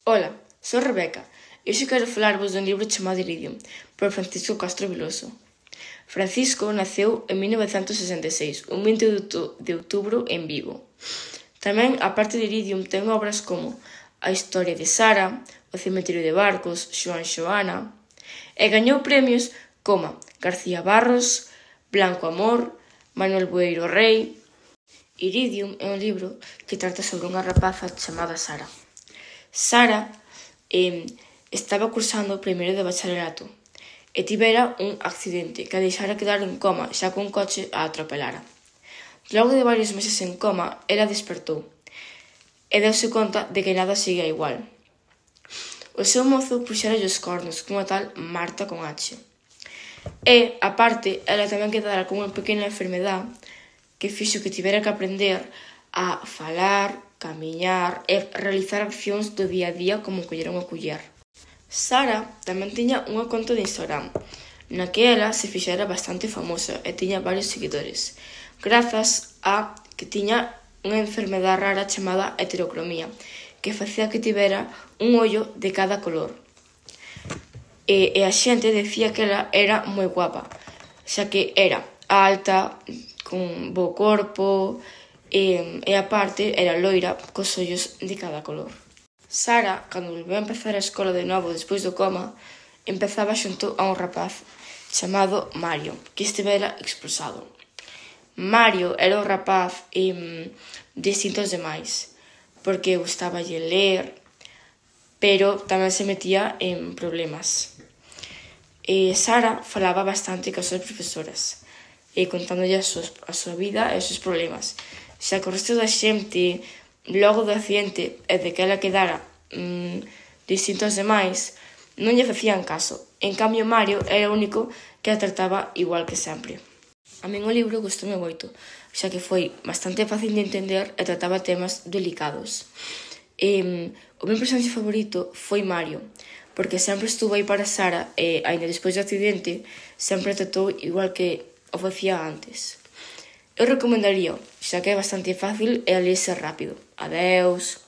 Ola, sou Rebeca e hoxe quero falarvos dun libro chamado Iridium, por Francisco Castro Viloso. Francisco naceu en 1966, un 20 de outubro en Vigo. Tamén, a parte de Iridium, ten obras como A historia de Sara, O cemiterio de barcos, Xoan Xoana, e gañou premios como García Barros, Blanco Amor, Manuel Bueiro Rei. Iridium é un libro que trata sobre unha rapaza chamada Sara. Sara estaba cursando o primeiro de bacharelato e tivera un accidente que a deixara quedar en coma xa que un coche a atropelara. Logo de varios meses en coma, ela despertou e deuse conta de que nada seguía igual. O seu mozo puxéralle os cornos cunha tal Marta con H. E, aparte, ela tamén quedara con unha pequena enfermedade que fixo que tivera que aprender a falar, camiñar e realizar accións do día a día como coller unha culler. Sara tamén tiña unha conta de Instagram, na que ela se fixera bastante famosa e tiña varios seguidores, grazas a que tiña unha enfermedade rara chamada heterocromía, que facía que tivera un ollo de cada color. E a xente decía que ela era moi guapa, xa que era alta, con bo corpo, e aparte era loira cos ollos de cada color. Sara, cando volveu a empezar a escola de novo despois do coma, empezaba xunto a un rapaz chamado Mario, que estivera expulsado. Mario era un rapaz distinto aos demais, porque gustaballe ler, pero tamén se metía en problemas. Sara falaba bastante cas súas profesoras, contándolle a súa vida e os seus problemas. Xa que o resto da xente, logo do accidente e de que ela quedara distinto aos demais, non lle facían caso. En cambio, Mario era o único que a trataba igual que sempre. A min o libro gustoume moito, xa que foi bastante fácil de entender e trataba temas delicados. O meu personaxe favorito foi Mario, porque sempre estuvo aí para Sara e, aínda despois do accidente, sempre tratou igual que o facía antes. Eu recomendaría, xa que é bastante fácil e a lerse rápido. Adeus.